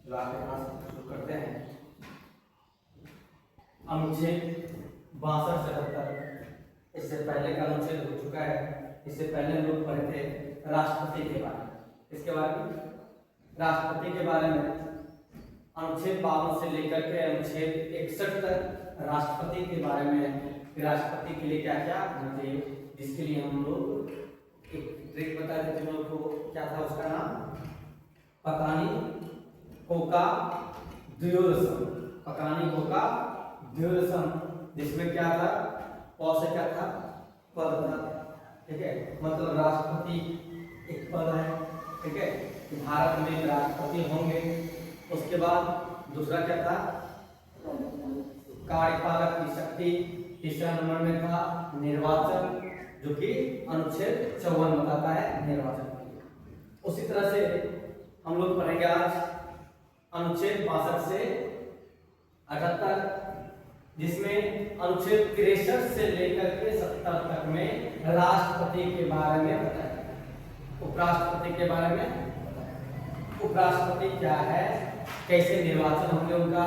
जो आपके पास शुरू करते हैं। अनुच्छेद 62-77 इससे पहले का अनुच्छेद हो चुका है। इससे पहले हम लोग पढ़े थे राष्ट्रपति के बारे में। इसके बारे में राष्ट्रपति के बारे में अनुच्छेद 52 से लेकर के अनुच्छेद 61 तक राष्ट्रपति के बारे में, राष्ट्रपति के लिए क्या क्या होना चाहिए, जिसके लिए हम लोग एक ट्रिक बता देते हैं लोगों को। क्या था उसका नाम? पकानी कोका द्व्योदशम। पकानी कोका द्व्योदशम, जिसमें क्या था? प से क्या था? पद था। ठीक है, मतलब राष्ट्रपति एक पद है। ठीक है, भारत में राष्ट्रपति होंगे। उसके बाद दूसरा क्या था? कार्यपालक की शक्ति। तीसरा नंबर में था निर्वाचन, जो कि अनुच्छेद 54 बताता है निर्वाचन के लिए। उसी तरह से हम लोग पढ़ेंगे आज अनुच्छेद 62 से 78, जिसमें अनुच्छेद 63 से लेकर के 70 तक में राष्ट्रपति के बारे में बताया गया। उपराष्ट्रपति के बारे में, उपराष्ट्रपति क्या है, कैसे निर्वाचन होंगे उनका,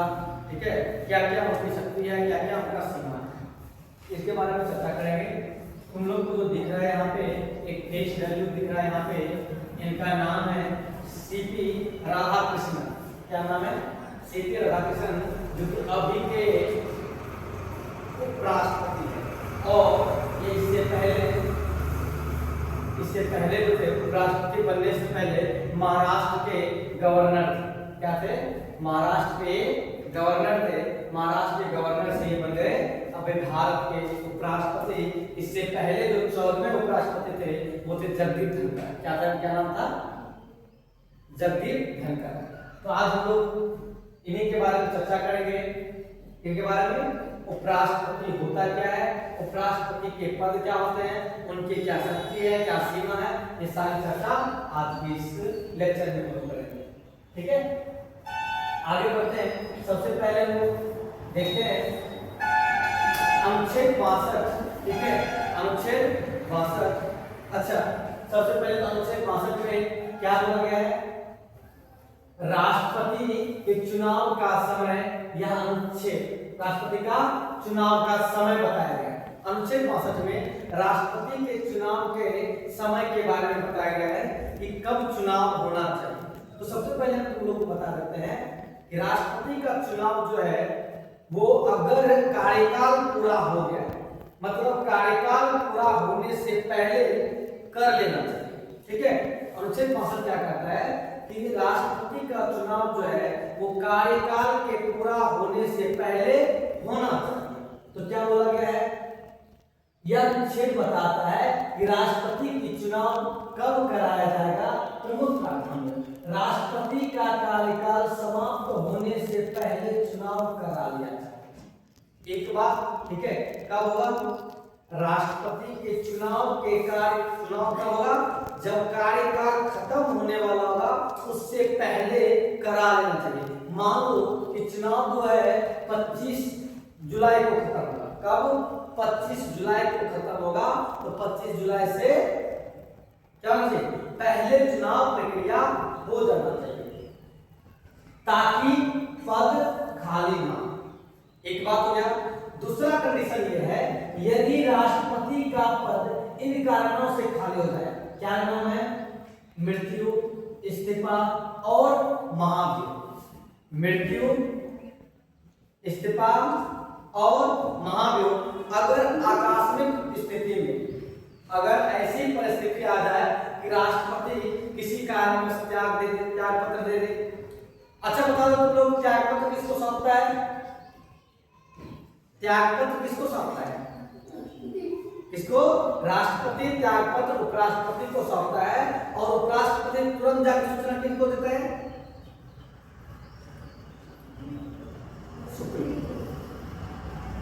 ठीक है, क्या क्या उनकी शक्ति है, क्या क्या उनका सीमा है, इसके बारे में चर्चा करेंगे। तुम लोग को जो दिख रहा है यहाँ पे एक फेस वैल्यू दिख रहा है यहाँ पे, इनका नाम है सीपी राधाकृष्णन। क्या नाम है? सीपी राधाकृष्णन, जो कि अभी के उपराष्ट्रपति है। और ये इससे पहले जो थे उपराष्ट्रपति बनने से पहले महाराष्ट्र के गवर्नर थे। क्या थे? महाराष्ट्र के गवर्नर थे। महाराष्ट्र के गवर्नर से ही बन गए अभी भारत के उपराष्ट्रपति। इससे पहले जो 14वें उपराष्ट्रपति थे वो थे जगदीप धनखड़। क्या था? क्या नाम था? जगदीप धनखड़। तो आज हम लोग इन्हीं के बारे में चर्चा करेंगे। इनके बारे में उपराष्ट्रपति होता क्या है, उपराष्ट्रपति के पद क्या होते हैं, उनकी क्या शक्ति है, क्या सीमा है, ये सारी चर्चा आज के इस लेक्चर में हम करेंगे। ठीक है, आगे बढ़ते हैं। सबसे पहले हम लोग देखते हैं अनुच्छेद 62। ठीक है, अनुच्छेद 62। अच्छा, सबसे पहले तो अनुच्छेद 62 में क्या बोला गया है? राष्ट्रपति के चुनाव का समय, यह अनुच्छेद राष्ट्रपति का चुनाव का समय बताया गया है। अनुच्छेद 62 में राष्ट्रपति के चुनाव के समय के बारे में बताया गया है कि कब चुनाव होना चाहिए। तो सबसे पहले हम तुम लोग को बता देते हैं कि राष्ट्रपति का चुनाव जो है वो अगर कार्यकाल पूरा हो गया, मतलब कार्यकाल पूरा होने से पहले कर लेना चाहिए। ठीक है, अनुच्छेद 62 क्या कहता है कि राष्ट्रपति का चुनाव जो है वो कार्यकाल के पूरा होने से पहले होना चाहिए। तो क्या बोला गया है? यह अनुच्छेद बताता है कि राष्ट्रपति की चुनाव कब कराया जाएगा। प्रमुख प्रावधान, राष्ट्रपति का कार्यकाल समाप्त होने से पहले चुनाव करा लिया जाए। एक बात, ठीक है, कब होगा? राष्ट्रपति के चुनाव कब होगा? जब कार्यकाल खत्म होने वाला होगा उससे पहले करा लेना चाहिए। मान लो कि चुनाव जो है 25 जुलाई को खत्म होगा। कब? 25 जुलाई को खत्म होगा। तो 25 जुलाई से क्या होना चाहिए? पहले चुनाव प्रक्रिया हो जाना चाहिए ताकि पद खाली ना। एक बात हो गया। दूसरा कंडीशन यह है, यदि राष्ट्रपति का पद इन कारणों से खाली हो जाए, क्या नाम है? मृत्यु, इस्तीफा और महाभियोग। मृत्यु, इस्तीफा और महाभियोग अगर आकस्मिक स्थिति में, अगर ऐसी परिस्थिति आ जाए कि राष्ट्रपति किसी कारणवश त्याग पत्र दे दे। अच्छा बता दो तुम लोग, त्याग पत्र किसको सौंपता है? त्याग पत्र किसको सौंपता है? किसको? राष्ट्रपति त्याग पत्र उपराष्ट्रपति को सौंपता है और उपराष्ट्रपति तुरंत जाकर सूचना किसको देता है?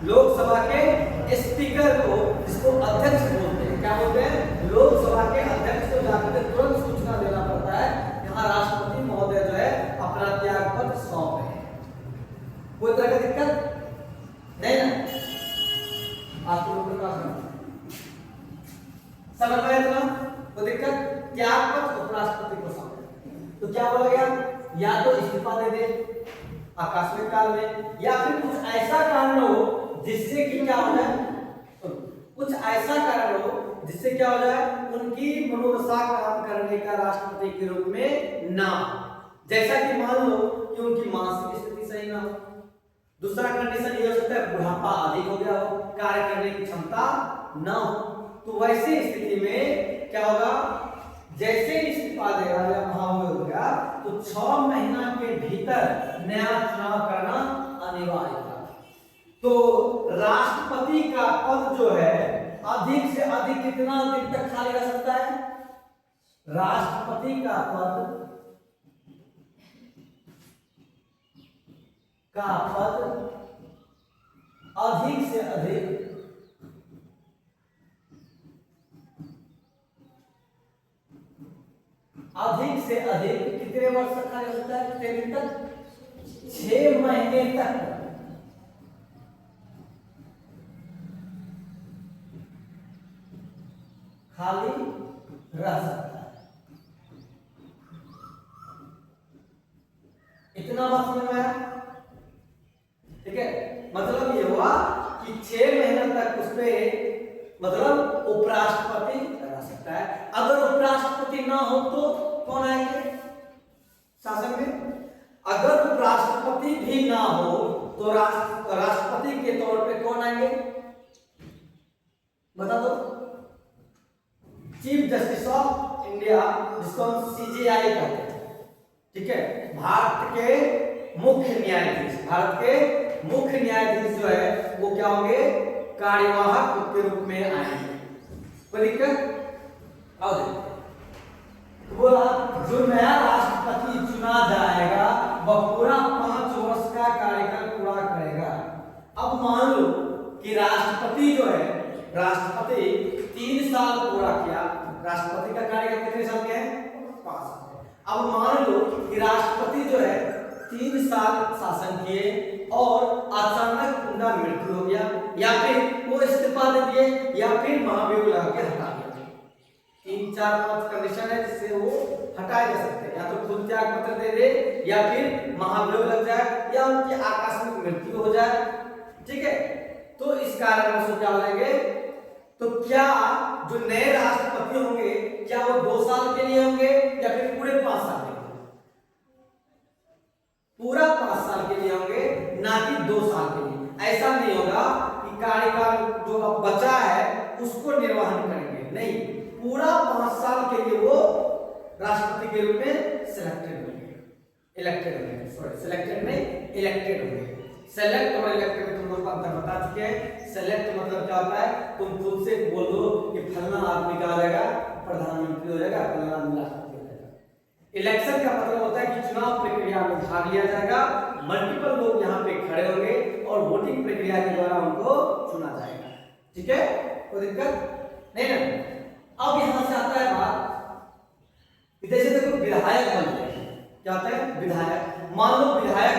लोकसभा के स्पीकर को, जिसको अध्यक्ष बोलते हैं। क्या बोलते हैं? लोकसभा के अध्यक्ष को जाकर तुरंत सूचना देना पड़ता है यहाँ राष्ट्रपति महोदय जो है अपना त्याग पत्र सौंप रहे हैं। कोई तरह की दिक्कत नहीं ना? आप लोगों के पास समझ में आया? तो दिक्कत, त्याग पत्र उपराष्ट्रपति को सौंपे। तो क्या बोला गया? या तो इस्तीफा दे दे आकस्मिक काल में, या फिर कुछ ऐसा कारण हो जिससे कि क्या हो जाए, कुछ ऐसा कारण हो जिससे क्या हो जाए, उनकी मनोदशा काम करने का राष्ट्रपति के रूप में ना, जैसा कि मान लो कि उनकी मानसिक स्थिति सही ना हो। दूसरा कंडीशन ये हो सकता है बुढ़ापा अधिक हो गया हो, कार्य करने की क्षमता ना हो। तो वैसी स्थिति में क्या होगा, जैसे इस्तीफा देगा या महाभियोग हो गया तो 6 महीना के भीतर नया चुनाव करना अनिवार्य था। तो राष्ट्रपति का पद जो है अधिक से अधिक कितना दिन तक खाली रह सकता है? राष्ट्रपति का पद अधिक से अधिक कितने वर्ष तक खाली रह सकता है? कितने दिन तक? 6 महीने तक खाली रह सकता है। इतना बात समझ में आया? ठीक है, मतलब ये हुआ कि 6 महीने तक उस पे मतलब उपराष्ट्रपति रह सकता है। अगर उपराष्ट्रपति ना हो तो कौन आएंगे शासन में? अगर उपराष्ट्रपति भी ना हो तो राष्ट्रपति के तौर पे कौन आएंगे बता दो? चीफ जस्टिस ऑफ इंडिया, जिसको हम सीजेआई कहते हैं। ठीक है, भारत के मुख्य न्यायाधीश जो है वो क्या होंगे? कार्यवाहक के रूप में आएंगे। कोई दिक्कत? आओ देखो, बोला जो नया राष्ट्रपति चुना जाएगा वह पूरा 5 वर्ष का कार्यकाल पूरा करेगा। अब मान लो कि राष्ट्रपति जो है, राष्ट्रपति 3 साल पूरा किया। राष्ट्रपति का कार्यकाल कितने साल के है? 5 साल। अब मान लो कि राष्ट्रपति जो है 3 साल शासन किए और अचानक उनका मृत्यु हो गया, या फिर वो इस्तीफा दे दिए, या फिर महाभियोग लगा के हटा दिया। 3-4-5 कंडीशन है जिससे वो हटाए जा सकते हैं। या तो खुद त्याग पत्र दे दे, या फिर महाभियोग लग जाए, या उनकी आकस्मिक मृत्यु हो जाए। ठीक है, तो इस कारण से क्या हो जाएंगे? तो क्या जो नए राष्ट्रपति होंगे क्या वो 2 साल के लिए होंगे या फिर पूरे 5 साल के लिए? पूरा 5 साल के लिए होंगे, ना कि 2 साल के लिए। ऐसा नहीं होगा कि कार्यकाल जो अब बचा है उसको निर्वहन करेंगे, नहीं, पूरा 5 साल के लिए वो राष्ट्रपति के रूप में इलेक्टेड होंगे। सेलेक्ट और इलेक्टेड में तुम लोग को अंतर बता चुके हैं। सेलेक्ट मतलब क्या होता है? तुम खुद से बोल दो कि फलना आदमी क्या हो जाएगा? प्रधानमंत्री हो जाएगा, फलना आदमी राष्ट्रपति हो जाएगा। इलेक्शन का मतलब होता है कि चुनाव प्रक्रिया में भाग लिया जाएगा, मल्टीपल लोग यहाँ पे खड़े होंगे और वोटिंग प्रक्रिया के द्वारा उनको चुना जाएगा। ठीक है, कोई दिक्कत नहीं ना? अब यहाँ से आता है बात, जैसे देखो विधायक बनते हैं, क्या होता है? विधायक। मान लो विधायक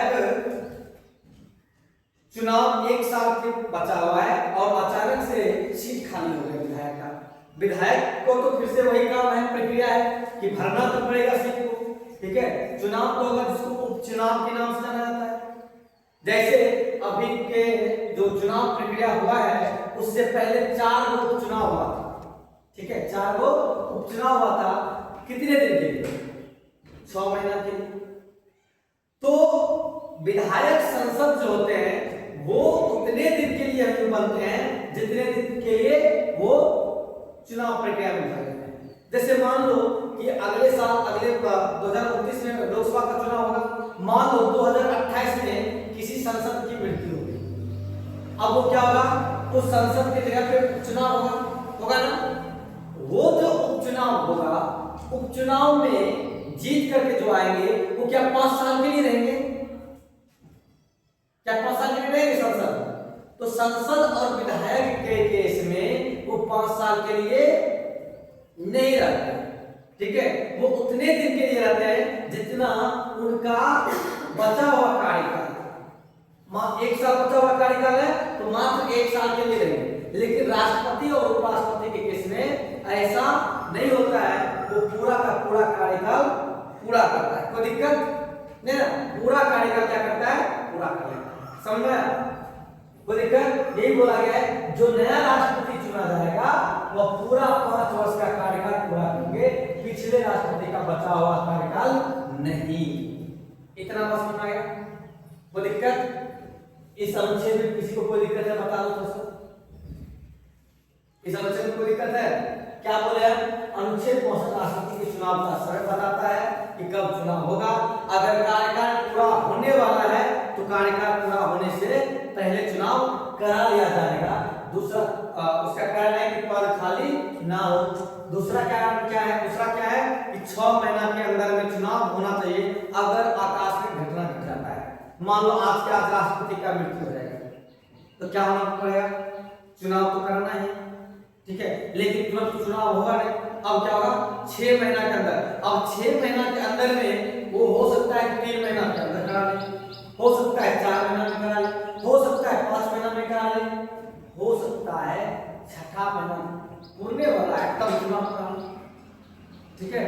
चुनाव 1 साल के बचा हुआ है और अचानक से सीट खाली हो गई विधायक का। विधायक को तो फिर से वही काम है, प्रक्रिया है कि भरना तो पड़ेगा सीट को। ठीक है, चुनाव तो होगा जिसको उपचुनाव के नाम से जाना जाता है। जैसे अभी के जो चुनाव प्रक्रिया हुआ है उससे पहले 4 गो उपचुनाव हुआ था। ठीक है, 4 गो उपचुनाव हुआ था। कितने दिन के लिए? 6 महीना के लिए। तो विधायक संसद जो होते हैं वो उतने दिन के लिए हम बनते हैं जितने दिन के लिए वो चुनाव प्रक्रिया में भाग लेते हैं। जैसे मान लो कि अगले साल, अगले 2029 में लोकसभा का चुनाव होगा। मान लो 2028 में किसी संसद की मृत्यु हो गई, अब वो क्या होगा? उस संसद की जगह पे उपचुनाव होगा ना? वो जो उपचुनाव होगा, उपचुनाव में जीत करके जो आएंगे वो क्या 5 साल के लिए रहेंगे? क्या 5 साल के लिए रहेंगे संसद? तो संसद और विधायक के केस में वो 5 साल के लिए नहीं रहते। ठीक है, वो उतने दिन के लिए रहते हैं जितना उनका बचा हुआ कार्यकाल। 1 साल बचा हुआ कार्यकाल है तो मात्र 1 साल के लिए रहेंगे। लेकिन राष्ट्रपति और उपराष्ट्रपति के केस में ऐसा नहीं होता है, वो पूरा का पूरा कार्यकाल पूरा करता है। कोई दिक्कत? नहीं ना, पूरा कार्यकाल क्या करता है, पूरा कर लेता है। समझ में आया? कोई दिक्कत? यही बोला गया है जो नया राष्ट्रपति चुना जाएगा वह पूरा 5 वर्ष का कार्यकाल पूरा करेंगे, पिछले राष्ट्रपति का बचा हुआ कार्यकाल नहीं। इतना बस समझ आएगा? कोई दिक्कत? इस अनुच्छेद में किसी को कोई दिक्कत है बता दो दोस्तों। इस अनुच्छेद में कोई दिक्कत है? क्या बोले हम? अनुच्छेद 65 राष्ट्रपति के चुनाव का समय बताता है कि कब चुनाव होगा। अगर कार्यकाल पूरा होने वाला है तो कार्यकाल पूरा होने से पहले चुनाव करा लिया जाएगा। दूसरा उसका कारण है कि पद खाली ना हो। दूसरा कारण क्या है? दूसरा क्या है कि 6 महीना के अंदर में चुनाव होना चाहिए। अगर आकस्मिक घटना घट जाता है, मान लो आज के आज राष्ट्रपति का मृत्यु हो जाएगा, तो क्या होना पड़ेगा? चुनाव तो करना है, ठीक है, लेकिन तुरंत चुनाव होगा नहीं। अब क्या होगा? 6 महीना के अंदर। अब 6 महीना के अंदर में वो हो सकता है 3 महीना के अंदर करा ले, हो सकता है 4 महीना में करा ले, हो सकता है 5 महीना में करा ले, हो सकता है 6ठा महीना पूरे वाला है तब चुनाव करा ले, ठीक है।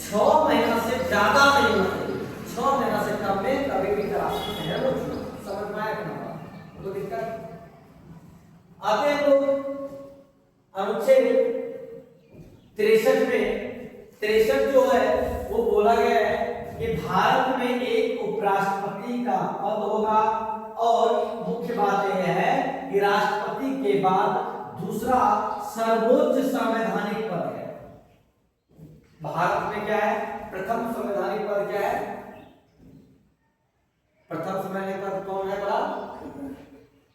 6 महीना से ज्यादा नहीं होना चाहिए, 6 महीना से कम में कभी भी करा सकते हैं वो चुनाव। समझ में आया? तो दिक्कत आते हैं लोग अनुच्छेद 63 में। 63 जो है वो बोला गया है कि भारत में एक उपराष्ट्रपति का पद होगा और मुख्य बात यह है कि राष्ट्रपति के बाद दूसरा सर्वोच्च संवैधानिक पद है। भारत में क्या है? प्रथम संवैधानिक पद क्या है? प्रथम संवैधानिक पद कौन है? बड़ा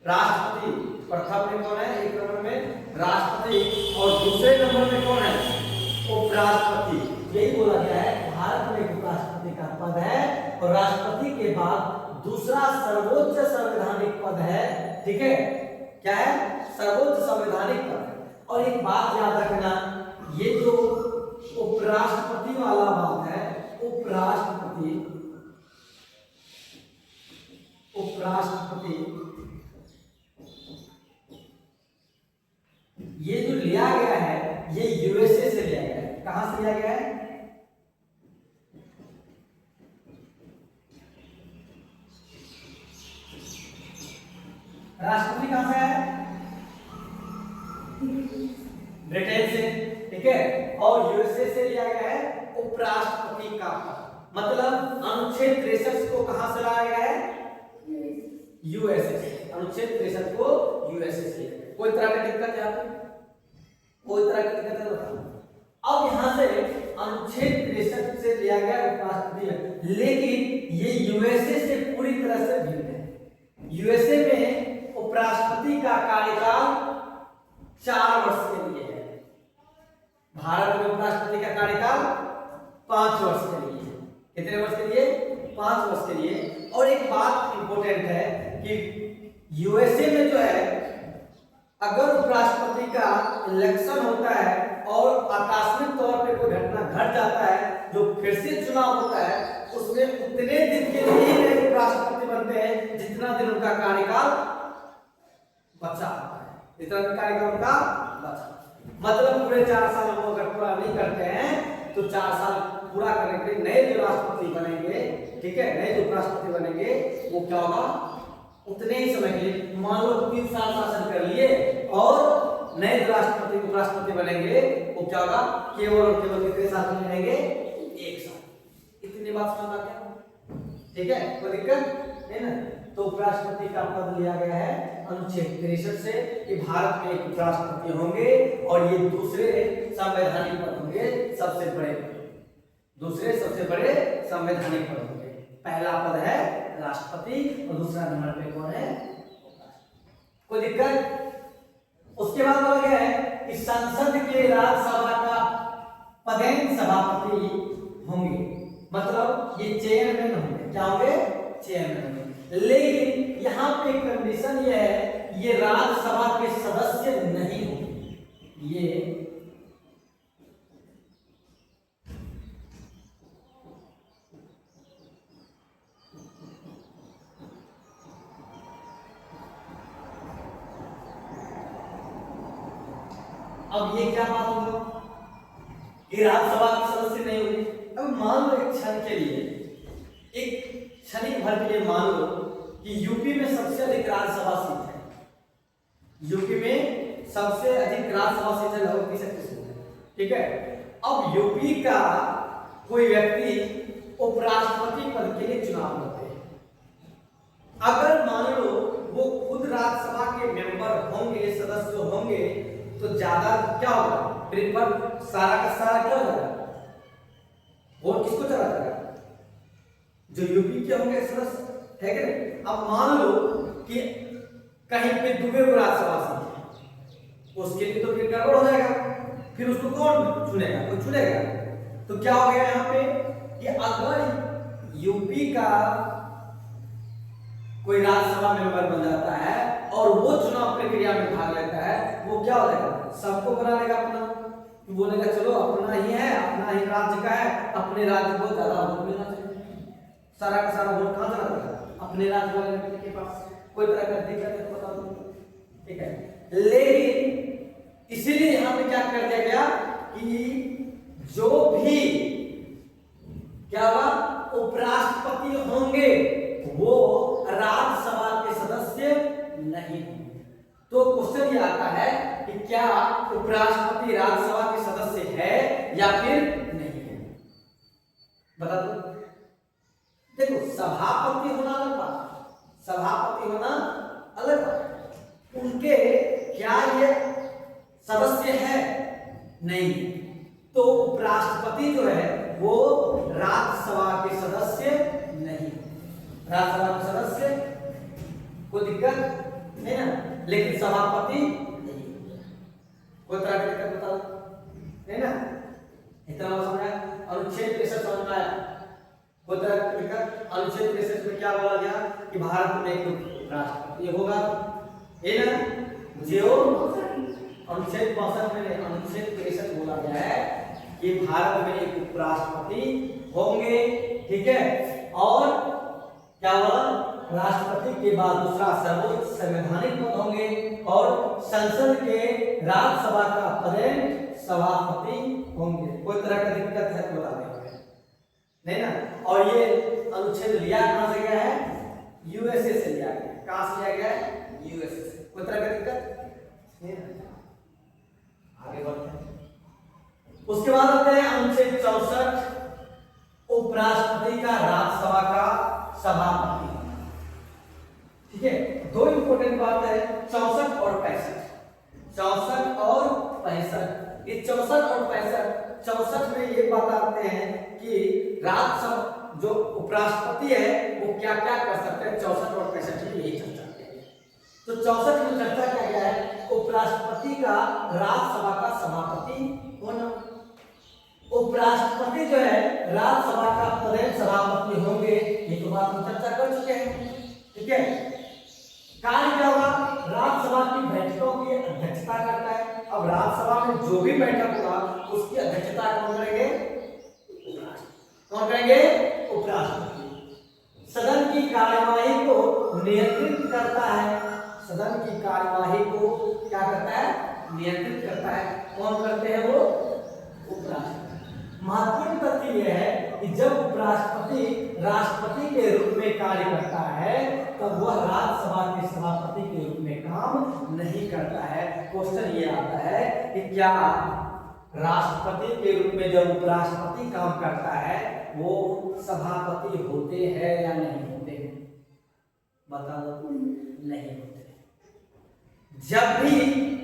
राष्ट्रपति। प्रथम में कौन है? एक नंबर में राष्ट्रपति और दूसरे नंबर में कौन है? उपराष्ट्रपति। यही बोला गया है भारत में उपराष्ट्रपति का पद है और राष्ट्रपति के बाद दूसरा सर्वोच्च संवैधानिक पद है, ठीक है। क्या है? सर्वोच्च संवैधानिक पद। और एक बात याद रखना, ये जो उपराष्ट्रपति वाला बात है, उपराष्ट्रपति ये जो लिया गया है ये यूएसए से लिया गया है। कहां से लिया गया है? राष्ट्रपति कहां से है? ब्रिटेन से, ठीक है। और यूएसए से लिया गया है उपराष्ट्रपति का पद। मतलब अनुच्छेद 63 को कहां से लाया गया है? यूएसए से। अनुच्छेद 63 को यूएसए से। कोई तरह की दिक्कत है आपको? कोई तरह की दिक्कत है बताओ। अब यहां से अनुच्छेद 63 से लिया गया उपराष्ट्रपति, लेकिन ये यूएसए से पूरी तरह से भिन्न है। यूएसए में उपराष्ट्रपति का कार्यकाल 4 वर्ष के लिए है। भारत में उपराष्ट्रपति का कार्यकाल 5 वर्ष के लिए है। कितने वर्ष के लिए? 5 वर्ष के लिए। और एक बात इंपॉर्टेंट है कि यूएसए में जो है अगर उपराष्ट्रपति का इलेक्शन होता है और आकस्मिक तौर पे कोई घटना घट जाता है जो फिर से चुनाव होता है, उसमें उतने दिन के लिए ही नए उपराष्ट्रपति बनते हैं जितना दिन उनका कार्यकाल बचा होता है, जितना दिन कार्यकाल उनका बचा। मतलब पूरे 4 साल वो अगर पूरा नहीं करते हैं तो 4 साल पूरा करने के लिए नए जो राष्ट्रपति बनेंगे, ठीक है, नए जो उपराष्ट्रपति बनेंगे वो क्या होगा? उतने ही समय के लिए, मान लो 3 साल शासन कर लिए और नए राष्ट्रपति उपराष्ट्रपति बनेंगे, वो क्या होगा? केवल और केवल कितने साल में रहेंगे? 1 साल। इतनी बात समझ आ गया? ठीक है, कोई दिक्कत है ना? तो उपराष्ट्रपति का पद लिया गया है अनुच्छेद 63 से कि भारत में एक उपराष्ट्रपति होंगे और ये दूसरे संवैधानिक पद होंगे, सबसे बड़े, दूसरे सबसे बड़े संवैधानिक पद होंगे। पहला पद है राष्ट्रपति और दूसरा नंबर पे कौन है? कोई दिक्कत? उसके बाद बोला गया है कि संसद के राज्यसभा का पदेन सभापति होंगे, मतलब ये चेयरमैन होंगे। क्या होंगे? चेयरमैन होंगे। लेकिन यहाँ पे कंडीशन ये है, ये राज्यसभा के सदस्य नहीं होंगे। ये अब ये क्या बात होगा कि राज्यसभा के सदस्य नहीं होंगे। अब मान लो एक क्षण के लिए एक क्षणिक भर के लिए मान लो कि यूपी में सबसे अधिक राज्यसभा सीट है, यूपी में सबसे अधिक राज्यसभा सीट है, लगभग 30 है, ठीक है। अब यूपी का कोई व्यक्ति उपराष्ट्रपति पद के लिए चुनाव लड़ते हैं, अगर मान लो वो खुद राज्यसभा के मेंबर होंगे, सदस्य होंगे, तो ज्यादा क्या होगा, प्रेफर सारा का सारा क्या हो जाएगा, वोट किसको चला जाएगा, जो यूपी के होंगे सदस्य, है कि नहीं। अब मान लो कि कहीं पे दुबे को राज्यसभा सीट है, उसके लिए तो फिर गड़बड़ हो जाएगा, फिर उसको कौन चुनेगा, कोई चुनेगा। तो क्या हो गया यहाँ पे कि अगर यूपी का कोई राज्यसभा मेंबर बन जाता है और वो चुनाव प्रक्रिया में भाग लेता है, वो क्या हो जाएगा, सबको बना लेगा अपना, बोलेगा चलो अपना ही है, अपना ही राज्य का है, अपने राज्य को ज्यादा वोट मिलना चाहिए, सारा का सारा वोट कहां चला जाएगा, अपने राज्य वाले व्यक्ति के पास, कोई तरह का दिक्कत है बता दो, ठीक है। लेकिन इसीलिए यहां पे क्या कर दिया गया कि जो भी क्या हुआ, उपराष्ट्रपति होंगे वो राज्यसभा के सदस्य नहीं होंगे। तो क्वेश्चन ये आता है कि क्या उपराष्ट्रपति राज्यसभा के सदस्य है या फिर नहीं है, बता दो। देखो सभापति होना अलग बात, सभापति होना अलग बात, उनके क्या ये सदस्य है नहीं, तो उपराष्ट्रपति जो है वो राज्यसभा के सदस्य नहीं, राज्यसभा के सदस्य कोई दिक्कत नहीं ना, लेकिन सभापति नहीं, कोई तरह की दिक्कत बता नहीं ना, इतना समझ आया। अनुच्छेद 63 समझ में आया, कोई तरह की दिक्कत। अनुच्छेद 63 में क्या बोला गया कि भारत में एक राष्ट्रपति होगा, है ना, जो अनुच्छेद 62 में, अनुच्छेद 63 बोला गया है कि भारत में एक उपराष्ट्रपति होंगे, ठीक है, और क्या बोला, राष्ट्रपति के बाद दूसरा सर्वोच्च संवैधानिक पद होंगे, और संसद के राज्यसभा का पद सभापति होंगे। कोई तरह का दिक्कत है तो बता देंगे, नहीं ना। और ये अनुच्छेद लिया कहां से गया है, यूएसए से लिया गया, कहां से लिया गया है, यूएसए से। कोई तरह का दिक्कत नहीं ना, आगे बढ़ते हैं। उसके बाद आते हैं अनुच्छेद 64, उपराष्ट्रपति का राज्यसभा का सभापति, ठीक है। दो इंपोर्टेंट बात है 64 और 65, 64 और 65। इस 64 और 65, 64 में ये बताते हैं कि राज्यसभा जो उपराष्ट्रपति है वो क्या क्या कर सकते हैं, 64 और 65 में यही चर्चा की है। तो 64 में चर्चा किया गया है उपराष्ट्रपति का राज्यसभा का सभापति होना, उपराष्ट्रपति जो है राज्यसभा का पद सभापति होंगे, ये तो बात हम चर्चा कर चुके हैं, ठीक है। कार्य क्या होगा, राज्यसभा की बैठकों की अध्यक्षता करता है। अब राज्यसभा में जो भी बैठक होगा उसकी अध्यक्षता कौन करेंगे, कौन करेंगे, उपराष्ट्रपति। सदन की कार्यवाही को नियंत्रित करता है, सदन की कार्यवाही को क्या करता है, नियंत्रित करता है, कौन करते हैं, वो उपराष्ट्रपति। महत्वपूर्ण तथ्य यह है कि जब उपराष्ट्रपति राष्ट्रपति के रूप में कार्य करता है तब वह राज्यसभा के सभापति के रूप में काम नहीं करता है। क्वेश्चन ये आता है कि क्या राष्ट्रपति के रूप में जब उपराष्ट्रपति काम करता है वो सभापति होते हैं या नहीं होते, बता दो, नहीं होते। जब भी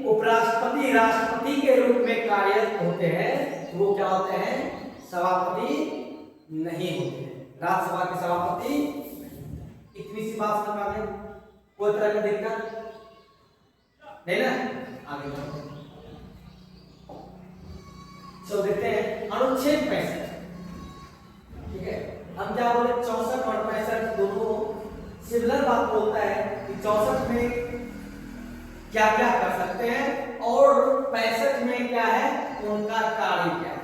उपराष्ट्रपति राष्ट्रपति के रूप में कार्यरत होते हैं तो वो क्या होते हैं, सभापति नहीं होते, राज्यसभा के सभापति। इतनी सी बात समझ आ गई, कोई तरह की दिक्कत नहीं ना, आगे बढ़ते हैं। तो देखते हैं अनुच्छेद 65, ठीक है। हम क्या बोले, 64 और 65 दोनों सिमिलर बात बोलता है कि 64 में क्या क्या कर सकते हैं और 65 में क्या है, उनका कार्य क्या है,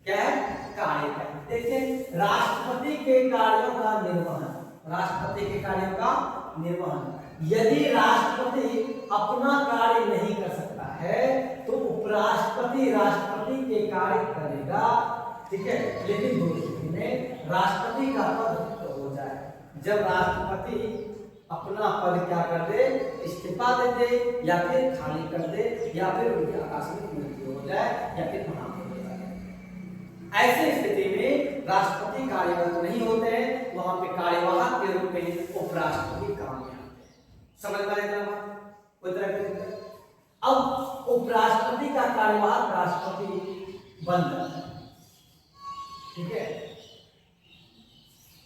क्या है, कार्य क्या है। देखिए राष्ट्रपति के कार्यों का निर्वहन, राष्ट्रपति के कार्यों का निर्वहन, यदि राष्ट्रपति अपना कार्य नहीं कर सकता है तो उपराष्ट्रपति राष्ट्रपति के कार्य करेगा, ठीक है। लेकिन दो स्थिति में राष्ट्रपति का पद हो जाए, जब राष्ट्रपति अपना पद क्या कर दे, इस्तीफा दे दे, या फिर खाली कर दे, या फिर उनकी आकस्मिक मृत्यु हो जाए, या फिर महामृत्यु हो जाए। ऐसी स्थिति में राष्ट्रपति कार्यरत नहीं होते हैं, वहां पे कार्यवाहक के रूप में उपराष्ट्रपति काम में आते हैं। समझ में आया कोई तरह के? अब उपराष्ट्रपति का कार्यवाहक राष्ट्रपति बन जाता है, ठीक है।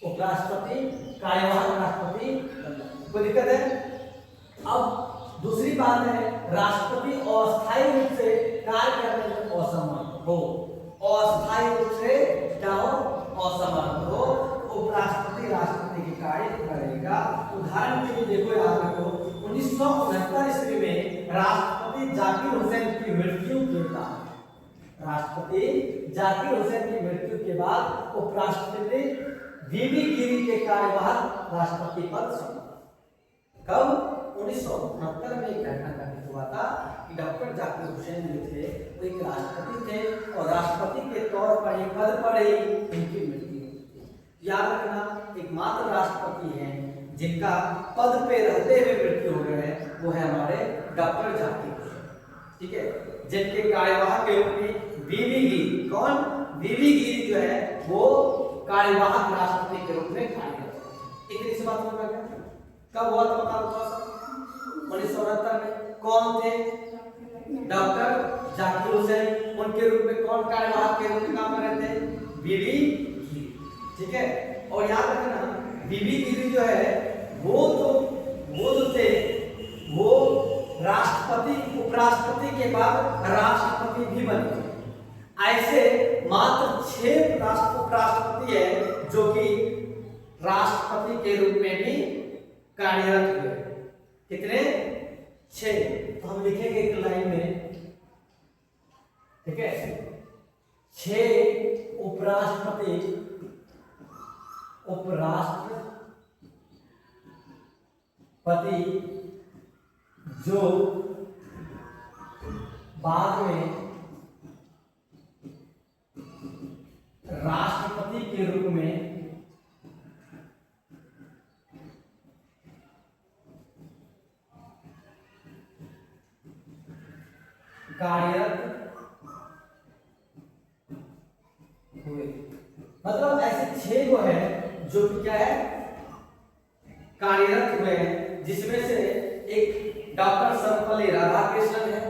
उपराष्ट्रपति कार्यवाहक राष्ट्रपति बन जाता है, कोई दिक्कत है? अब दूसरी बात है, राष्ट्रपति अस्थायी रूप से कार्य करने में असमर्थ हो, अस्थायी रूप से क्या हो, असमर्थ हो, उपराष्ट्रपति राष्ट्रपति के कार्य करेगा। उदाहरण के लिए देखो, याद रखो 1969 ईस्वी में राष्ट्रपति जाकिर हुसैन की मृत्यु के बाद, राष्ट्रपति जाकिर हुसैन की मृत्यु के बाद उपराष्ट्रपति वीवी गिरी के कार्यवाहक राष्ट्रपति पद संभाला। कब? 1969 में एक घटना घटित हुआ था कि डॉक्टर जाकिर हुसैन जो थे वो एक राष्ट्रपति थे, और राष्ट्रपति के तौर पर एक पद पर ही उनकी मृत्यु हुई। याद रखना, एकमात्र राष्ट्रपति हैं जिनका पद पे रहते हुए मृत्यु हो गए, वो है हमारे डॉक्टर जाकिर हुसैन, ठीक है, जिनके कार्यवाहक के रूप में वीवी गिरी, कौन? वीवी गिरी जो है वो कार्यवाहक राष्ट्रपति के रूप में कार्य करते हैं। इतनी सी बात समझ में आ गया? कब हुआ था बता दो थोड़ा सा? 1969 में। कौन थे? डॉक्टर जाकिर हुसैन, उनके रूप में कौन कार्यवाहक के रूप में काम कर रहे थे? वीवी गिरी, ठीक है। और याद रखना, वीवी गिरी जो है वो जो थे वो राष्ट्रपति, उपराष्ट्रपति के बाद राष्ट्रपति भी बने थे। ऐसे मात्र 6 उपराष्ट्रपति है जो कि राष्ट्रपति के रूप में भी कार्यरत हुए। कितने? 6। तो हम लिखेंगे एक लाइन में, ठीक है, 6 उपराष्ट्रपति जो बाद में राष्ट्रपति के रूप में कार्यरत हुए। मतलब ऐसे 6 को है जो कि क्या है, कार्यरत हुए हैं, जिसमें से एक डॉक्टर सर्वपल्ली राधाकृष्णन है,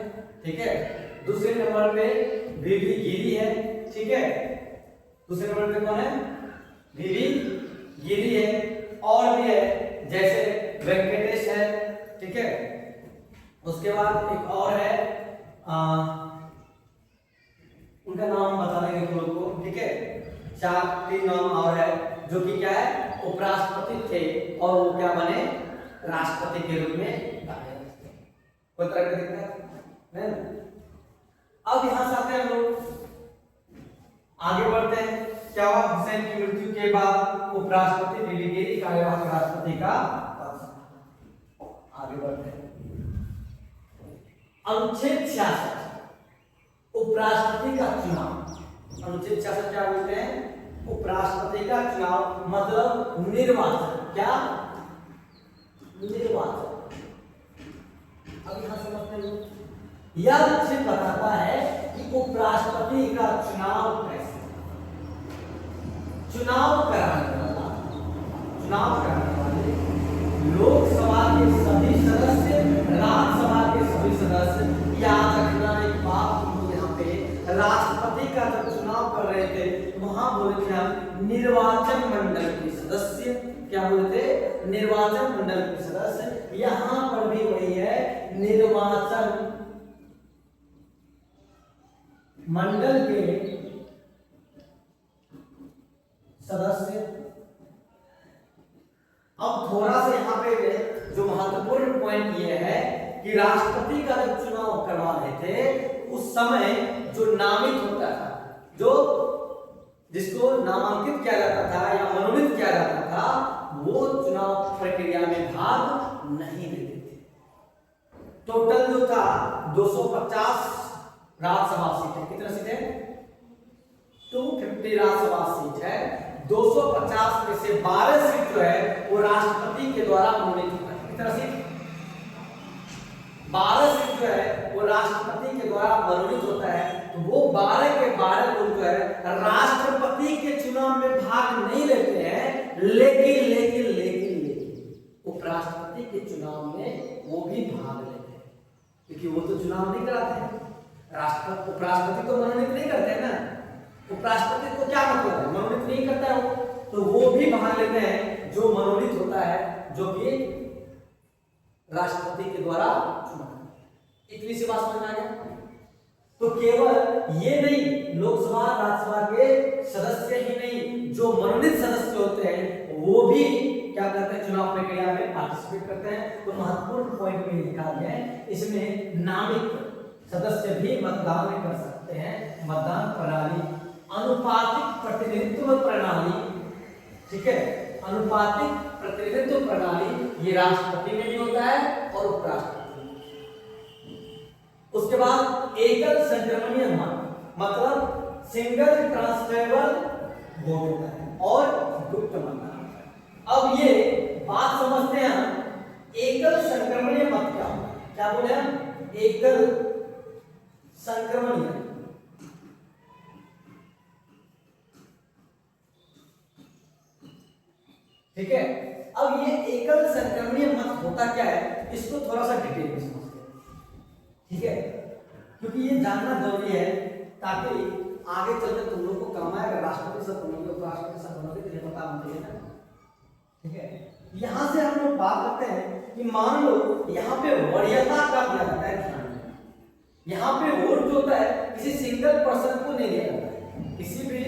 ठीक है, दूसरे नंबर पे वीवी गिरी है, ठीक है, दूसरे नंबर पे कौन है? वीवी गिरी है, और भी है जैसे वेंकटेश है, ठीक है, उसके बाद एक और है, उनका नाम बता देंगे तुम लोग को, ठीक है, 4-3 नाम और है जो कि क्या है, उपराष्ट्रपति थे और वो क्या बने, राष्ट्रपति के रूप में। कोई तरह का दिक्कत है? अब यहां से आते हैं हम लोग, आगे बढ़ते हैं। क्या हुआ? हुसैन की मृत्यु के बाद उपराष्ट्रपति वीवी गिरी कार्यवाहक राष्ट्रपति का पद। आगे बढ़ते हैं। अनुच्छेद 66 उपराष्ट्रपति का चुनाव। अनुच्छेद 66 क्या बोलते हैं? उपराष्ट्रपति का चुनाव, मतलब निर्वाचन। क्या? निर्वाचन। अब यहां समझते हैं, यह अनुच्छेद बताता है कि उपराष्ट्रपति का चुनाव कैसे, चुनाव कराने वाले लोकसभा के सभी सदस्य, राज्यसभा के सभी सदस्य। याद रखना एक बात, यहाँ पे राष्ट्रपति का जब चुनाव कर रहे थे वहां बोले थे हम निर्वाचन मंडल के सदस्य। क्या बोले थे? निर्वाचन मंडल के सदस्य। यहां पर भी वही है, निर्वाचन मंडल के सदस्य। अब थोड़ा सा यहाँ पे जो महत्वपूर्ण पॉइंट ये है कि राष्ट्रपति का जब चुनाव करवा रहे थे उस समय जो नामित होता था, जो जिसको नामांकित किया जाता था या मनोनीत किया जाता था, वो चुनाव प्रक्रिया में भाग नहीं लेते थे। टोटल जो था 250 राज्यसभा सीट है। कितना सीट है? 250 राज्यसभा सीट है। 250 में से 12 सीट जो है वो राष्ट्रपति के द्वारा मनोनीत होता है। कितना सीट? 12 सीट जो है वो राष्ट्रपति के द्वारा मनोनीत होता है। तो वो 12 के 12 लोग जो है राष्ट्रपति के चुनाव में भाग नहीं लेते हैं, लेकिन उपराष्ट्रपति के चुनाव में वो भी भाग लेते हैं, क्योंकि वो तो चुनाव नहीं कराते हैं। उपराष्ट्रपति को मनोनीत नहीं करते हैं ना। उपराष्ट्रपति को क्या मतलब है? मनोनीत नहीं करता है वो, तो वो भी भाग लेते हैं जो मनोनीत होता है, जो कि राष्ट्रपति के द्वारा चुना। इतनी सी बात समझ में आ गया? तो केवल ये नहीं, लोकसभा राज्यसभा के सदस्य ही नहीं, जो मनोनीत सदस्य होते हैं वो भी क्या करते हैं? चुनाव प्रक्रिया में पार्टिसिपेट करते हैं। तो महत्वपूर्ण पॉइंट में लिखा गया है, इसमें नामित सदस्य भी मतदान कर सकते हैं। मतदान प्रणाली अनुपातिक प्रतिनिधित्व प्रणाली, ठीक है, अनुपातिक प्रतिनिधित्व प्रणाली ये राष्ट्रपति में भी होता है और उपराष्ट्रपति। उसके बाद एकल संक्रमणीय मत, मतलब सिंगल ट्रांसफरेबल वोट होता है और गुप्त मतदान। अब ये बात समझते हैं हम, एकल संक्रमणीय मत क्या होता है? क्या बोले हम? एकल संक्रमणीय, ठीक है। अब ये एकल संक्रमणीय मत होता क्या है, इसको थोड़ा सा डिटेल में समझते हैं, ठीक है, क्योंकि ये जानना जरूरी है ताकि आगे चलकर तुम लोग को काम आए। अगर राष्ट्रपति सब बनोगे, उपराष्ट्रपति सब बनोगे तो ये पता होना चाहिए ना, ठीक है। यहां से हम लोग बात करते हैं कि मान लो यहाँ पे वरीयता का दिया जाता है ध्यान में। यहाँ पे वोट जो होता है किसी सिंगल पर्सन को नहीं दिया जाता है, किसी भी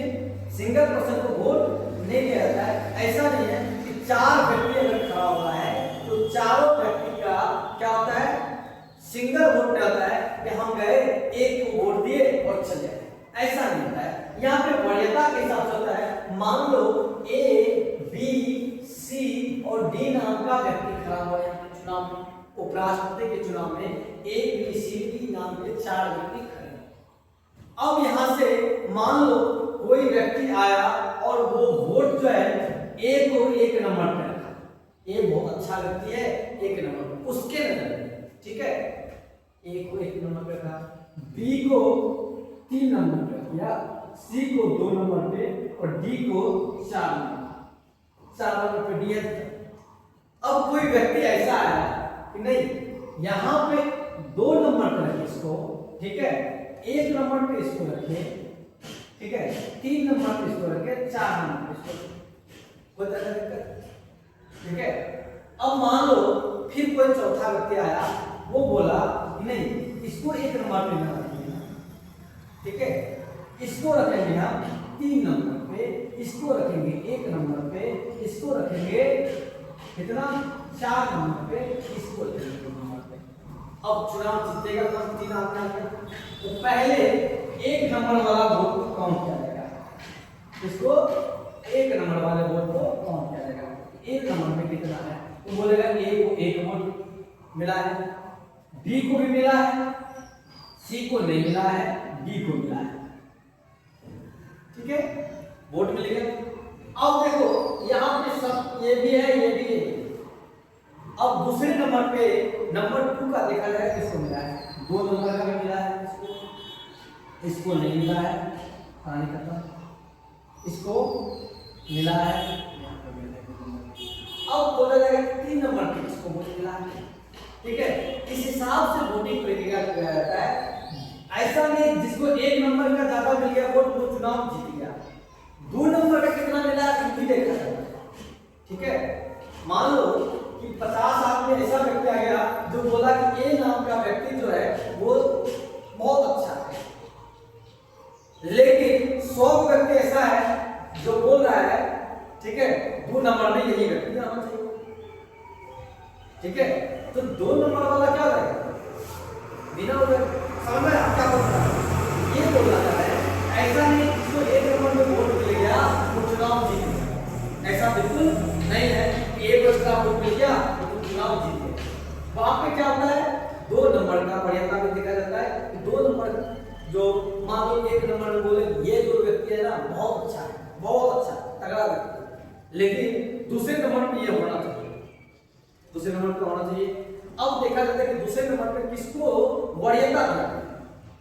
सिंगल पर्सन को वोट नहीं दिया जाता है। ऐसा नहीं है कि 4 व्यक्ति अगर खड़ा हुआ है तो चारों व्यक्ति का क्या होता है? सिंगल वोट नहीं होता है कि हम गए एक को वोट दिए और चले गए, ऐसा नहीं होता है। यहाँ पे वरीयता के हिसाब से होता है। मान लो ए, बी, सी और डी नाम का व्यक्ति खड़ा हुआ है चुनाव में, उपराष्ट्रपति के चुनाव में ए, बी, सी, डी नाम के 4 व्यक्ति खड़े हैं। अब यहाँ से मान लो कोई व्यक्ति आया और वो वोट जो है ए को 1 नंबर पे रखा। ए बहुत अच्छा व्यक्ति है, 1 नंबर उसके नजर में, ठीक है। ए को 1 नंबर पे रखा, बी को 3 नंबर पे रखा, सी को 2 नंबर पे और डी को 4 नंबर पे दिया। अब कोई व्यक्ति ऐसा आया कि नहीं, यहाँ पे 2 नंबर पे रखे इसको, ठीक है, 1 नंबर पे इसको रखे, ठीक है, 3 नंबर पे इसको रखे, 4 नंबर पे इसको, कोई तरह की दिक्कत, ठीक है। अब मान लो फिर कोई चौथा व्यक्ति आया, वो बोला नहीं इसको 1 नंबर पे ना रखिए, ठीक है, इसको रखेंगे हम 3 नंबर पे, इसको रखेंगे 1 नंबर पे, इसको रखेंगे कितना 4 नंबर पे, इसको रखेंगे 2 नंबर पे। अब चुनाव जीतेगा कौन? 3 आदमी। तो पहले 1 नंबर वाला वोट को काउंट किया जाएगा, इसको 1 नंबर वाले वोट को काउंट किया जाएगा। 1 नंबर में कितना है तो बोलेगा ए को 1 वोट मिला है, बी को भी मिला है, सी को नहीं मिला है, डी को मिला है, ठीक है, वोट मिल गया। अब देखो यहाँ पे सब ये भी है, ये भी है। अब दूसरे नंबर पे नंबर 2 का देखा जाए किसको मिला है? 2 नंबर का भी मिला है, इसको नहीं मिला है, कहानी खत्म, इसको मिला है। अब बोला जाएगा 3 नंबर पे इसको वोट मिला है, ठीक है। इस हिसाब से वोटिंग प्रक्रिया किया जाता है। ऐसा नहीं जिसको 1 नंबर का ज्यादा मिल गया वोट वो चुनाव जीत गया, 2 नंबर का कितना मिला है भी देखा जाएगा, ठीक है। मान लो कि 50 आदमी ऐसा व्यक्ति आ गया जो बोला कि ए नाम का व्यक्ति जो है वो बहुत अच्छा है, लेकिन 100 व्यक्ति ऐसा है जो बोल रहा है, ठीक है, 2 नंबर में यही व्यक्ति आना चाहिए, ठीक है। तो 2 नंबर वाला क्या रहेगा? बिना समझ में क्या बोलता है? ये बोलना चाहता है ऐसा नहीं जिसको 1 नंबर में वोट मिल गया वो चुनाव जीत गया, ऐसा बिल्कुल नहीं है कि 1 वर्ष का वोट मिल गया तो चुनाव जीत गया। वहां पे क्या होता है? 2 नंबर का वरीयता में देखा जाता है कि 2 नंबर जो मान लो 1 नंबर में बोले ये जो व्यक्ति है ना बहुत अच्छा है, बहुत अच्छा तगड़ा व्यक्ति लेकिन दूसरे नंबर पे ये होना चाहिए, दूसरे नंबर पे होना चाहिए। अब देखा जाता है कि दूसरे नंबर पे किसको वरीयता दिया,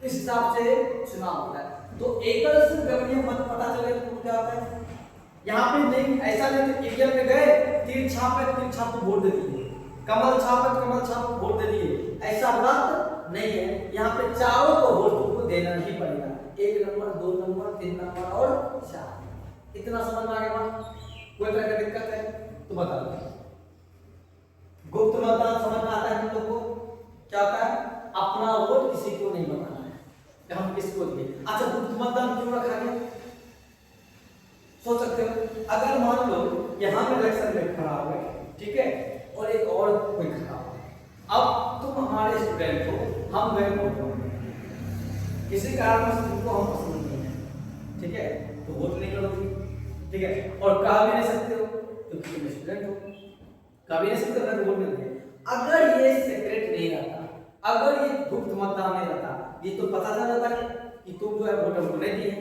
इस हिसाब से चुनाव होता है। तो एकल से गणनीय मत पता चले तो क्या होता है, यहाँ पे नहीं ऐसा नहीं तो ईवीएम में गए तीर छाप है, तीर छाप को वोट दे दिए, कमल छाप है, कमल छाप को वोट दे दिए, ऐसा बात नहीं है। यहाँ पे चारों को वोट तुमको देना ही पड़ेगा, 1 नंबर 2 नंबर 3 नंबर और 4। इतना समझ में आ गया बात? कोई तरह का दिक्कत है तो बता दो। गुप्त मतदान समझ में आता है हम लोग को? क्या होता है? अपना वोट किसी को नहीं बताना है कि हम किसको दिए। अच्छा, गुप्त मतदान क्यों रखा गया सोच सकते हो? अगर मान लो यहाँ पे इलेक्शन में खड़ा हुआ है, ठीक है, और एक और कोई खड़ा हुआ है, अब तुम हमारे स्टूडेंट हो, हम गए वोट करोगे, किसी कारण से तुमको हम पसंद नहीं है, ठीक है, तो वोट नहीं करोगे, ठीक है, और कह भी नहीं सकते हो क्योंकि तुम स्टूडेंट हो, कह भी नहीं सकते हो वोट नहीं देंगे। अगर ये सीक्रेट नहीं रहता, अगर ये गुप्त मतदान नहीं रहता, ये तो पता चल जाता कि तुम जो है वोट हमको नहीं दिए,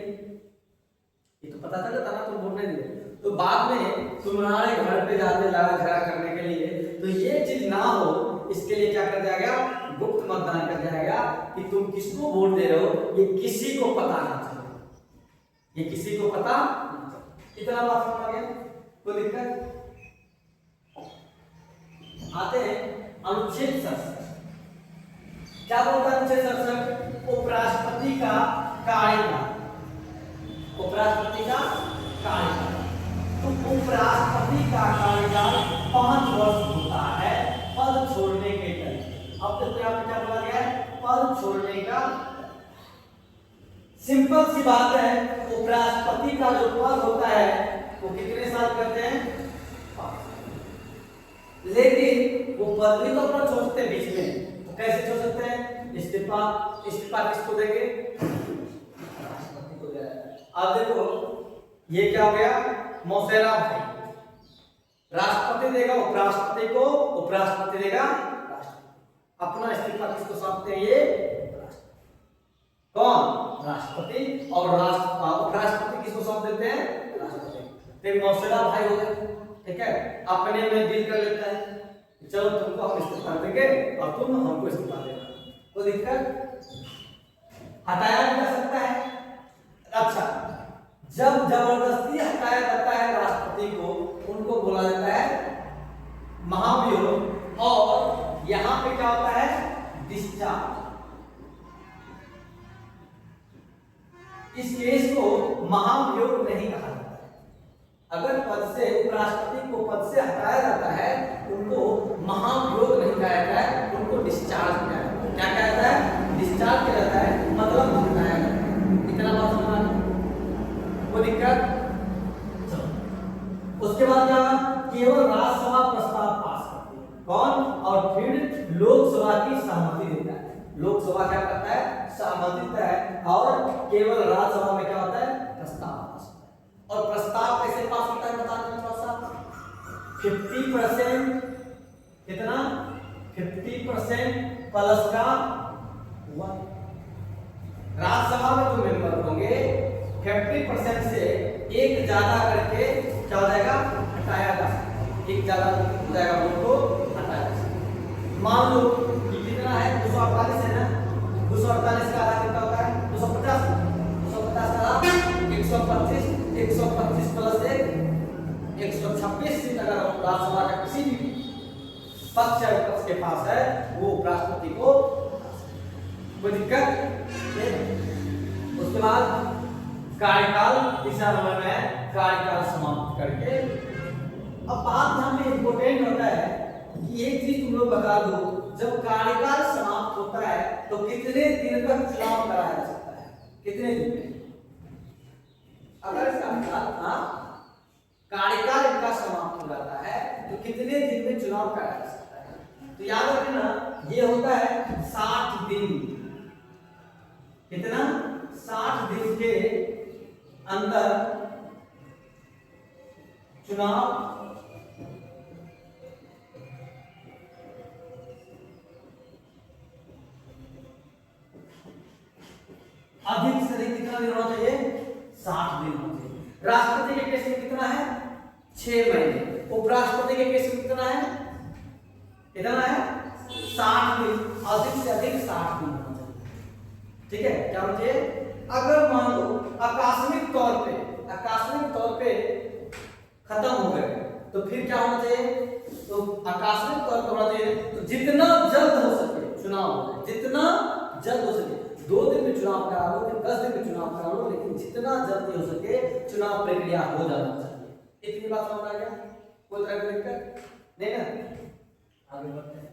ये तो पता चल जाता ना तुम वोट नहीं दिए। तो बाद में तुम्हारे घर पे जाते लड़ा झगड़ा करने के लिए, तो ये चीज ना हो इसके लिए क्या कर दिया गया, गुप्त मतदान कर दिया गया कि तुम किसको वोट दे रहे हो ये किसी को पता नहीं चले, ये किसी को पता नहीं चले। इतना बात समझ आ गया? कोई दिक्कत? आते हैं अनुच्छेद 67। क्या बोलता है अनुच्छेद 67? उपराष्ट्रपति का कार्यकाल, उपराष्ट्रपति का कार्यकाल। तो उपराष्ट्रपति का कार्यकाल 5 वर्ष होता है पद छोड़ने के टाइम। अब तक यहाँ पे क्या बोला गया है? पद छोड़ने का। सिंपल सी बात है, उपराष्ट्रपति का जो पद होता है वो कितने साल करते हैं? 5। लेकिन वो पद भी तो अपना छोड़ सकते हैं बीच में, तो कैसे छोड़ सकते हैं? इस्तीफा, इस्तीफा किसको देंगे? राष्ट्रपति को देगा। अब देखो ये क्या हो गया, मौसेरा भाई, राष्ट्रपति देगा उपराष्ट्रपति को, उपराष्ट्रपति देगा राष्ट्रपति। अपना इस्तीफा किसको सौंपते हैं? ये कौन? राष्ट्रपति। और उपराष्ट्रपति किसको सौंप देते हैं? राष्ट्रपति। तो मौसेरा भाई हो गए, ठीक है, अपने में डील कर लेता है, चलो तुमको हम इस्तीफा देंगे और तुम हमको इस्तीफा देना, कोई दिक्कत? हटाया भी जा सकता है। अच्छा, जब जबरदस्ती हटाया जाता है राष्ट्रपति को, उनको बोला जाता है महाभियोग। और यहां पे क्या होता है? डिस्चार्ज। इस केस को महाभियोग नहीं कहा जाता है। अगर पद से उपराष्ट्रपति को पद से हटाया जाता है, उनको महाभियोग नहीं कहा जाता है, उनको डिस्चार्ज किया जाता है। क्या कहा जाता है? डिस्चार्ज किया जाता है, मतलब हटाया जाता है। इतना बात समझना, कोई दिक्कत? उसके बाद क्या? केवल राज्यसभा प्रस्ताव पास करती है, कौन? और फिर लोकसभा की सहमति देता है। लोकसभा क्या करता है? सहमति देता है। और केवल राज्यसभा में क्या होता है? प्रस्ताव पास होता है। और प्रस्ताव कैसे पास होता है बता दें थोड़ा सा। 50% कितना? 50% प्लस का 1। राज्यसभा में जो मेंबर होंगे 50% से एक ज्यादा करके क्या हो जाएगा? हटाया जा सकता है। एक ज्यादा हो जाएगा, वोट को हटाया जा सकता है। मान लो कि कितना है? 248 है ना, 248 का आधा कितना होता है? 250। 250 का 125, 125 प्लस 1, 126 सीट अगर राज्यसभा का किसी भी पक्ष के पास है, वो उपराष्ट्रपति को, कोई दिक्कत? उसके बाद कार्यकाल, तीसरा नंबर में कार्यकाल समाप्त करके। अब बात यहाँ पे इंपोर्टेंट होता है कि एक चीज तुम लोग बता दो, जब कार्यकाल समाप्त होता है तो कितने दिन तक चुनाव कराया जा सकता है? कितने दिन में? अगर कार्यकाल इनका समाप्त हो जाता है तो कितने दिन में चुनाव कराया जा सकता है? तो याद रखना, ये होता है 60 दिन। कितना? 60 दिन के अंदर चुनाव अधिक से अधिक कितना दिन होना चाहिए? 60 दिन होना चाहिए। राष्ट्रपति के केस में कितना है? 6 महीने। उपराष्ट्रपति के केस में कितना है? कितना है? 60 दिन, अधिक से अधिक 60 दिन होना चाहिए। ठीक है, क्या होना चाहिए? अगर मान लो आकस्मिक तौर पे खत्म हो गए तो फिर क्या होना चाहिए? तो आकस्मिक तौर पर होना चाहिए तो जितना जल्द हो सके चुनाव हो जाए, जितना जल्द हो सके। 2 दिन में चुनाव करा लो, 10 दिन में चुनाव करा लो, लेकिन जितना जल्दी हो सके चुनाव प्रक्रिया हो जाना चाहिए। इतनी बात समझ आ गया? कोई तरह की दिक्कत नहीं ना? आगे बढ़ते हैं।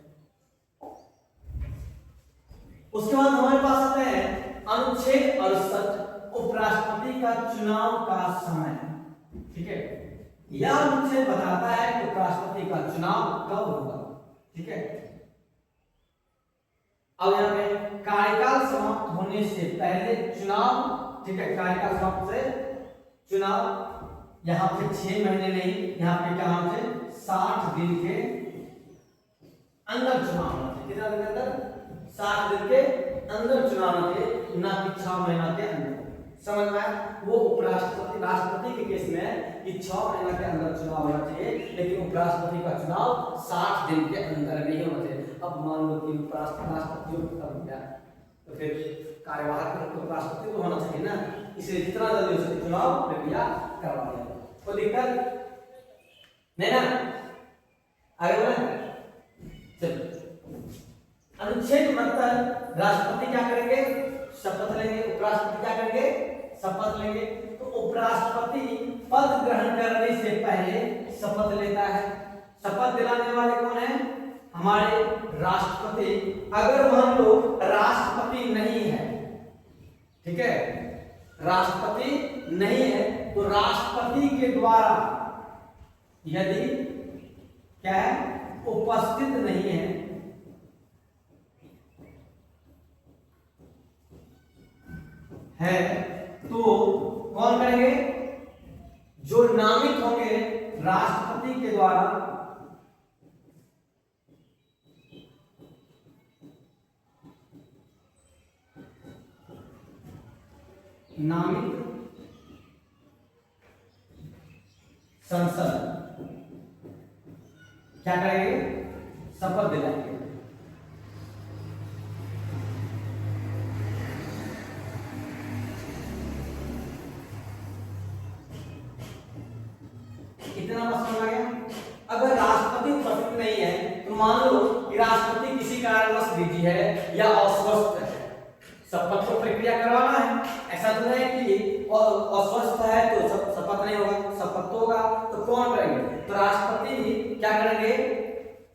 उसके बाद हमारे पास आते हैं अनुच्छेद 68 उपराष्ट्रपति का चुनाव का समय। ठीक है, यह अनुच्छेद बताता है कि उपराष्ट्रपति का चुनाव कब होगा। ठीक है, अब यहाँ पे कार्यकाल समाप्त होने से पहले चुनाव। ठीक है, कार्यकाल समाप्त से चुनाव। यहाँ पे 6 महीने नहीं, यहाँ पे क्या होना चाहिए? 60 दिन के अंदर चुनाव होना चाहिए। कितना दिन के अंदर? 60 दिन के अंदर चुनाव होना चाहिए, ना कि 6 महीना के अंदर। समझ में आया? वो राष्ट्रपति के केस में कि 6 महीना के अंदर चुनाव होना चाहिए, लेकिन उपराष्ट्रपति का चुनाव 60 दिन के अंदर नहीं होना चाहिए। अब मान लो कि राष्ट्रपति खत्म गया तो फिर कार्यवाहक उपराष्ट्रपति तो होना चाहिए ना, इसलिए जितना जल्दी हो सके चुनाव प्रक्रिया करवा दिया। कोई दिक्कत नहीं ना? आगे बढ़े। चलो, अनुच्छेद 69 राष्ट्रपति क्या करेंगे? शपथ लेंगे। उपराष्ट्रपति क्या करेंगे? शपथ लेंगे। तो उपराष्ट्रपति पद ग्रहण करने से पहले शपथ लेता है। शपथ दिलाने वाले कौन है? हमारे राष्ट्रपति। अगर मान लो राष्ट्रपति नहीं है, ठीक है, राष्ट्रपति नहीं है तो राष्ट्रपति के द्वारा यदि क्या है? उपस्थित नहीं है तो कौन करेंगे? जो नामित होंगे राष्ट्रपति के द्वारा, नामित संसद क्या करेंगे? शपथ दिलाएंगे। इतना बस समझ आ गया? अगर राष्ट्रपति उपस्थित नहीं है तो मान लो कि राष्ट्रपति किसी कारणवश बिजी है या अस्वस्थ है, शपथ को प्रक्रिया करवाना है। ऐसा तो नहीं कि अस्वस्थ है तो शपथ नहीं होगा, शपथ तो होगा। तो कौन करेंगे? तो राष्ट्रपति क्या करेंगे?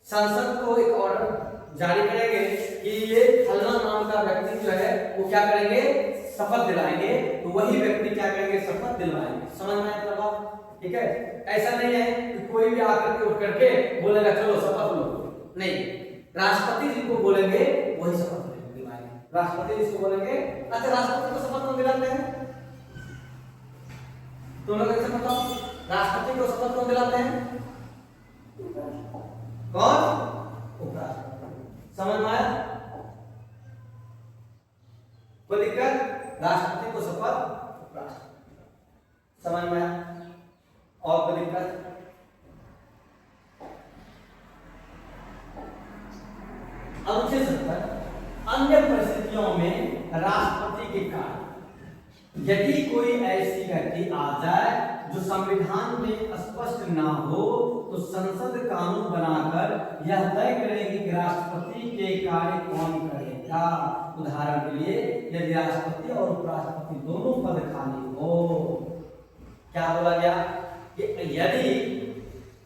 संसद को एक ऑर्डर जारी करेंगे कि ये फलना नाम का व्यक्ति जो है वो क्या करेंगे? शपथ दिलाएंगे। तो वही व्यक्ति क्या करेंगे? शपथ दिलवाएंगे। समझ में आया बात? ठीक है, ऐसा नहीं है कि कोई भी आकर के उठ करके बोलेगा चलो शपथ लो, नहीं। राष्ट्रपति जिनको बोलेंगे वही शपथ दिलवाएंगे। राष्ट्रपति जिसको बोलेंगे। अच्छा, राष्ट्रपति को शपथ कौन दिलाते हैं? तुम लोग कैसे बताओ? राष्ट्रपति को शपथ कौन दिलाते हैं? कौन? उपराष्ट्रपति। समझ में आया? कोई दिक्कत? राष्ट्रपति को शपथ उपराष्ट्रपति। समझ में आया? और कोई दिक्कत? अनुच्छेद 70 अन्य परिस्थितियों में राष्ट्रपति के कार्य। यदि कोई ऐसी घटना आ जाए जो संविधान में स्पष्ट ना हो तो संसद कानून बनाकर यह तय करेगी कि राष्ट्रपति के कार्य कौन करेगा। उदाहरण के लिए यदि राष्ट्रपति और उपराष्ट्रपति दोनों पद खाली हो, क्या बोला गया? यदि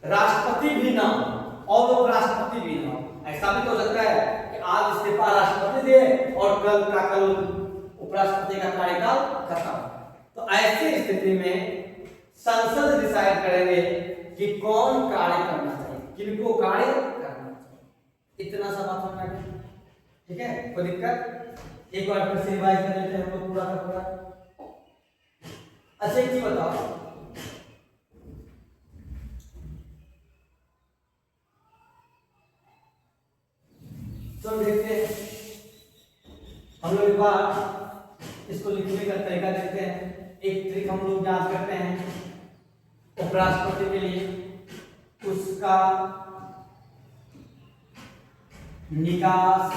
राष्ट्रपति भी ना हो और उपराष्ट्रपति भी ना हो, ऐसा भी तो हो सकता है कि आज इस्तीफा राष्ट्रपति दे और कल का कल उपराष्ट्रपति का कार्यकाल खत्म। तो ऐसी स्थिति में संसद डिसाइड करेंगे कि कौन कार्य करना चाहिए, किनको कार्य करना चाहिए। इतना सा बात होना है। ठीक है, कोई दिक्कत? एक बार फिर से रिवाइज कर लेते हैं हम लोग पूरा का पूरा। अच्छा, एक चीज बताओ, तो देखते हैं हम लोग एक बार इसको लिखने का तरीका देखते हैं। एक ट्रिक हम लोग याद करते हैं। उपराष्ट्रपति के लिए उसका निकास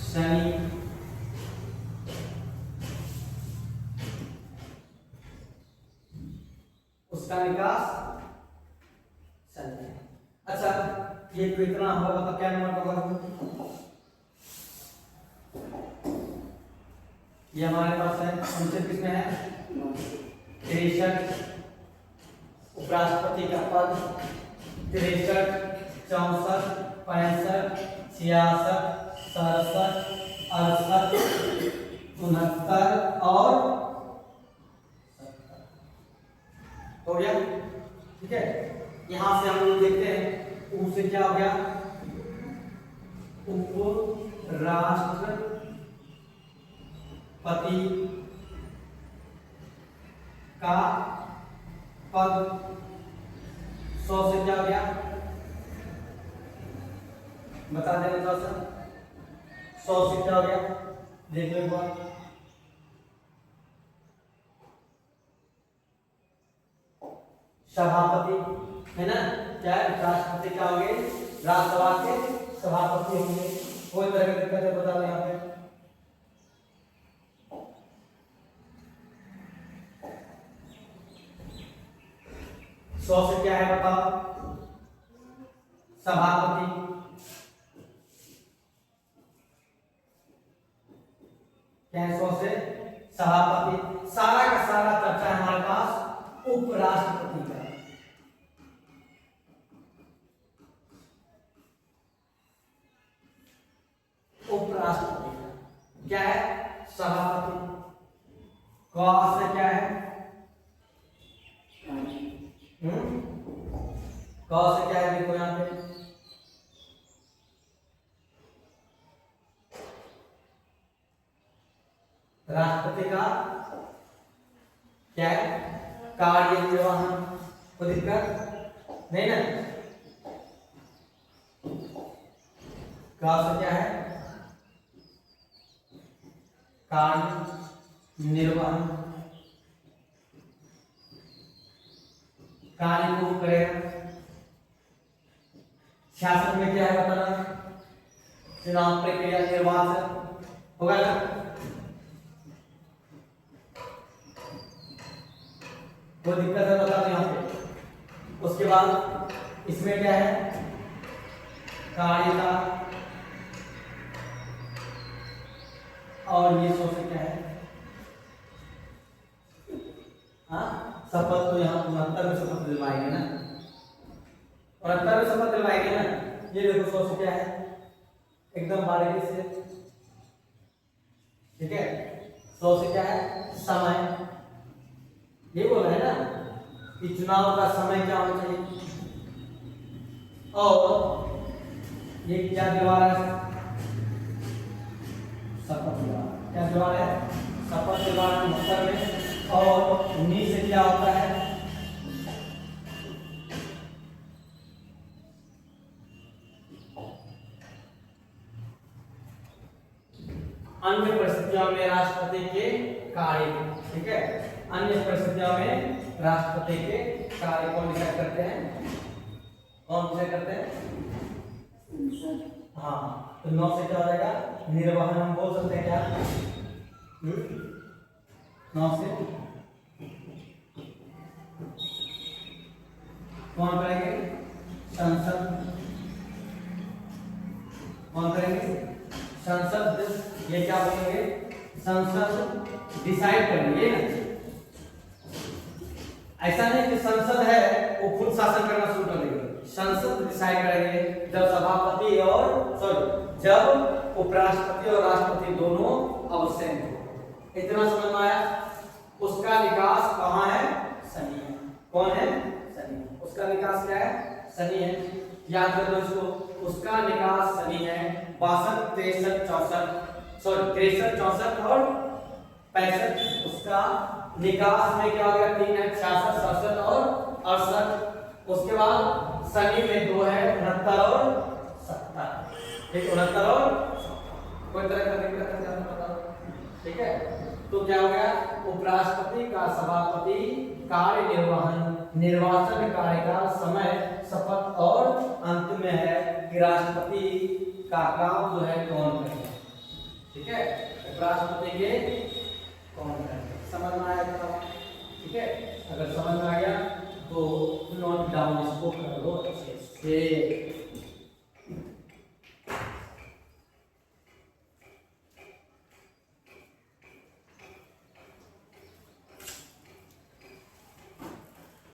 शनि उसका निकास शनि। अच्छा ये कितना होगा तो क्या नंबर होगा? ये हमारे पास है अनुच्छेद किसमें है 63 उपराष्ट्रपति का पद 63 64 65 66 67 68 69 और 70 हो गया। ठीक है, यहां से हम लोग देखते हैं उनसे क्या हो गया उपराष्ट्रपति का पद 100 से क्या हो गया बता देना थोड़ा सा। 100 से क्या हो गया देख लो एक बार। सभापति है ना, क्या है राष्ट्रपति क्या होंगे राज्यसभा के सभापति होंगे। कोई तरह की दिक्कत है बता दो यहाँ पे। सौ से क्या है बताओ सभापति क्या है 100 से सभापति। सारा का सारा चर्चा है हमारे पास उपराष्ट्रपति का। उपराष्ट्रपति क्या है सभापति। क से क्या है क से क्या है देखो यहाँ पे राष्ट्रपति का क्या है कार्य निर्वहन। कोई दिक्कत नहीं ना। का से क्या है कार्य निर्वहन कार्य को करेगा। 66 में क्या है बताना चुनाव प्रक्रिया निर्वाचन होगा ना। वो दिक्कत है बता दो यहाँ पे। उसके बाद इसमें क्या है कार्यता और ये 100 से क्या है हाँ शपथ। तो यहाँ 69 में शपथ दिलवाएंगे ना 69 में शपथ दिलवाएंगे ना। ये देखो 100 से क्या है एकदम बारीकी से। ठीक है 100 से क्या है समय। ये बोला है ना कि चुनाव का समय क्या होना चाहिए। और ये क्या दीवार है शपथ दीवार। क्या दीवार है शपथ दीवार 69 में। और 19 से क्या होता है अन्य परिस्थितियों में राष्ट्रपति के कार्य। ठीक है अन्य परिस्थितियों में राष्ट्रपति के कार्य कौन डिसाइड करते हैं कौन डिसाइड करते हैं हाँ। तो 9 से क्या हो जाएगा निर्वहन हम बोल सकते हैं क्या 9 से कौन करेंगे संसद। कौन करेंगे संसद। ये क्या बोलेंगे संसद डिसाइड करेंगे ना। ऐसा नहीं कि संसद है वो खुद शासन करना शुरू कर देंगे। संसद डिसाइड करेंगे जब सभापति और जब उपराष्ट्रपति और राष्ट्रपति दोनों अवसेंट हो। इतना समझ में आया। उसका निकास कहाँ है शनि है। कौन है शनि। उसका निकास क्या है शनि है। याद कर लो इसको। उसका निकास शनि है 62 63 64 और 65। उसका निकास में क्या हो गया 3 है 66 67 और 68। उसके बाद शनि में 2 है 69 और 70। ठीक 69 और 70। कोई तरह का दिक्कत है बताओ। ठीक है तो क्या हो गया, उपराष्ट्रपति का सभापति कार्य निर्वहन निर्वाचन कार्य का समय शपथ और अंत में है कि राष्ट्रपति का काम जो है कौन करेगा। ठीक है, उपराष्ट्रपति के कौन करेगा, समझ में आया था? ठीक है, अगर समझ में आ गया तो नोट डाउन इसको कर लो अच्छे से।